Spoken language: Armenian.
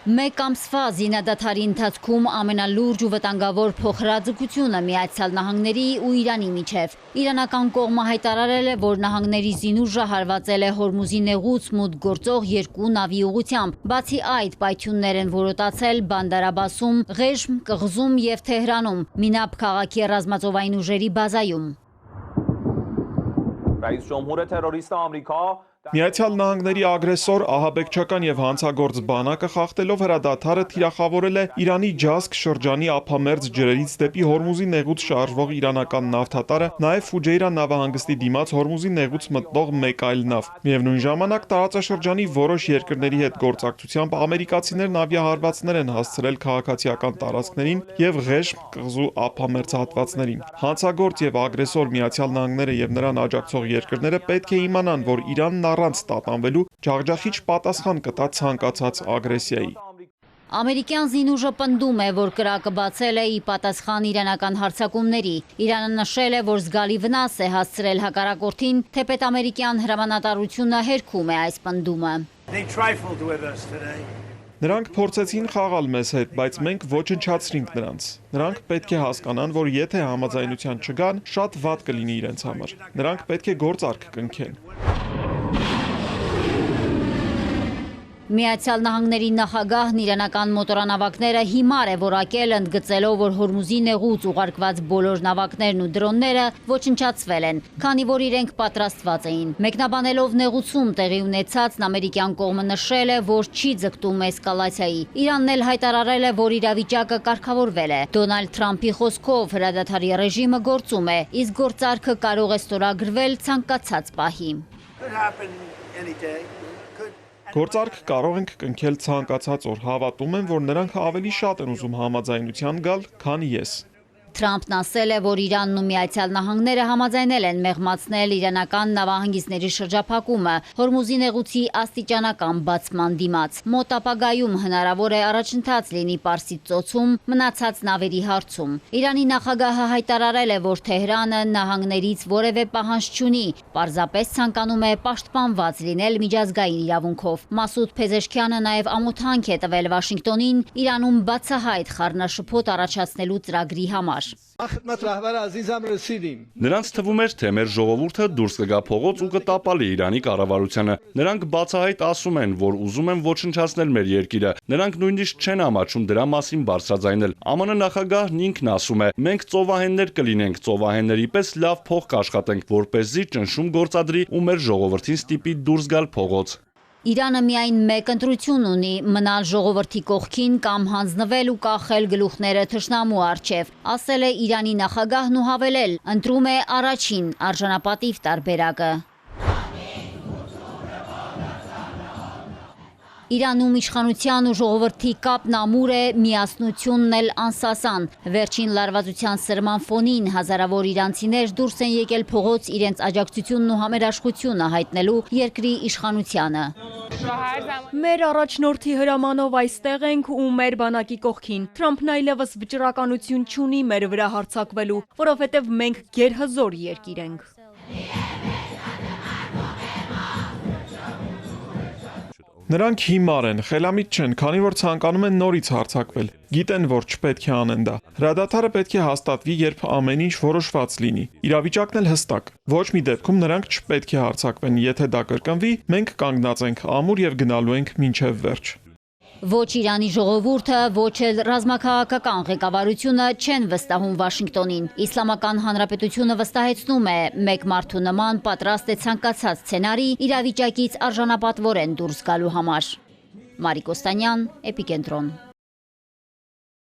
Մեկ ամսվա զինադադարի ընթացքում ամենալուրջ ու վտանգավոր փոխհրաձգությունը Միացյալ Նահանգների ու Իրանի միջև։ Իրանական կողմը հայտարարել է, որ նահանգների զինուժը հարվածել է Հորմուզի նեղուց մուտք գործող երկու նավի ուղղությամբ։ Բացի այդ, պայթյուններ են որոտացել Բանդար Աբասում, Ղեժմ կղզում և Թեհրանում, Մինաբ քաղաքի ռազմածովային ուժերի բազայում։ Միացյալ Նահանգների ագրեսոր, ահաբեկչական և հանցագործ բանակը խախտելով հրադադարը թիրախավորել է Իրանի Ջասկ շրջանի ափամերձ ջրերից դեպի Հորմուզի նեղուց շարժվող իրանական նավթատարը, նաև Ֆուջեյրա նավահանգստի դիմաց Հորմուզի նեղուց մտնող մեկ այլ նավ։ Միևնույն ժամանակ տարածաշրջանի որոշ երկրների հետ գործակցությամբ ամերիկացիներն ավիահարվածներ են հասցրել քաղաքացիական տարածքներին և Ղեժմ կղզու ափամերձ հատվածներին։ Հանցագործ և ագրեսոր Միացյալ Նահանգները և նրան աջակցող երկրները պետք է իմանան, որ Իրանն առանց տատանվելու ջախջախիչ պատասխան կտա ցանկացած ագրեսիայի։ Ամերիկյան զինուժը պնդում է, որ կրակը բացել է ի պատասխան իրանական հարձակումների։ Իրանը նշել է, որ զգալի վնաս է հասցրել հակառակորդին, թեպետ ամերիկյան հրամանատարությունը հերքում է այս պնդումը։ Նրանք փորձեցին խաղալ մեզ հետ, բայց մենք ոչնչացրինք նրանց։ Նրանք պետք է հասկանան, որ եթե համաձայնության չգան, շատ վատ կլինի իրենց համար։ Նրանք պետք է գործարք կնքեն։ Միացյալ Նահանգների նախագահն իրանական մոտորանավակները հիմար է որակել, ընդգծելով, որ Հորմուզի նեղուց ուղարկված բոլոր նավակներն ու դրոնները ոչնչացվել են, քանի որ իրենք պատրաստված էին։ Մեկնաբանելով նեղուցում տեղի ունեցածն ամերիկյան կողմը նշել է, որ չի ձգտում էսկալացիայի։ Իրանն էլ հայտարարել է, որ իրավիճակը կարգավորվել է։ Դոնալդ Թրամփի խոսքով հրադադարի ռեժիմը գործում է, իսկ գործարքը կարող է ստորագրվել ցանկացած պահի։ Գործարք կարող ենք կնքել ցանկացած օր։ Հավատում եմ, որ նրանք ավելի շատ են ուզում համաձայնության գալ, քան ես։ Թրամփն ասել է, որ Իրանն ու Միացյալ Նահանգները համաձայնել են մեղմացնել իրանական նավահանգիստների շրջափակումը Հորմուզի նեղուցի աստիճանական բացման դիմաց։ Մոտ ապագայում հնարավոր է առաջընթաց լինի Պարսից ծոցում մնացած նավերի հարցում։ Իրանի նախագահը հայտարարել է, որ Թեհրանը նահանգներից որևէ պահանջ չունի, պարզապես ցանկանում է պաշտպանված լինել միջազգային իրավունքով։ Մասուդ Փեզեշքյանը նաև ամոթանք է տվել Վաշինգտոնին Իրանում բացահայտ խառնաշփոթ առաջացնելու ծրագրի համար։ Նրանց թվում էր, թե մեր ժողովուրդը դուրս կգա փողոց ու կտապալի Իրանի կառավարությանը։ Նրանք բացահայտ ասում են, որ ուզում են ոչնչացնել մեր երկիրը։ Նրանք նույնիսկ չեն ամաչում դրա մասին բարձրաձայնել։ ԱՄՆ նախագահն ինքն ասում է. մենք ծովահեններ կլինենք, ծովահենների պես լավ փող կաշխատենք, որպեսզի ճնշում գործադրի ու մեր ժողովրդին ստիպի դուրս գալ փողոց։ Իրանը միայն մեկ ընտրություն ունի՝ մնալ ժողովրդի կողքին կամ հանձնվել ու կախել գլուխները թշնամու առջև, ասել է Իրանի նախագահն ու հավելել՝ ընտրում է առաջին արժանապատիվ տարբերակը։ Իրանում իշխանության ու ժողովրդի կապն ամուր է, միասնությունն էլ անսասան։ Վերջին լարվածության սրման ֆոնին հազարավոր իրանցիներ դուրս են եկել փողոց իրենց աջակցությունն ու համերաշխությունը հայտնելու երկրի իշխանությանը։ Մեր առաջնորդի հրամանով այստեղ ենք ու մեր բանակի կողքին։ Թրամփն այլևս վճռականություն չունի մեր վրա հարձակվելու, որովհետև մենք գերհզոր երկիր ենք։ Նրանք հիմար են, խելամիտ չեն, քանի որ ցանկանում են նորից հարձակվել։ Գիտեն, որ չպետք է անեն դա։ Հրադադարը պետք է հաստատվի, երբ ամեն ինչ որոշված լինի։ Իրավիճակն էլ հստակ։ Ոչ մի դեպքում նրանք չպետք է հարձակվեն, եթե դա կրկնվի, մենք կանգնած ենք ամուր եւ գնալու ենք մինչեւ վերջ։ Ոչ Իրանի ժողովուրդը, ոչ էլ ռազմաքաղաքական ղեկավարությունը չեն վստահում Վաշինգտոնին։ Իսլամական Հանրապետությունը վստահեցնում է, մեկ մարդու նման պատրաստ է ցանկացած սցենարի իրավիճակից արժանապատվորեն դուրս գալու համար։ Մարիկ Օստանյան, Էպիկենտրոն։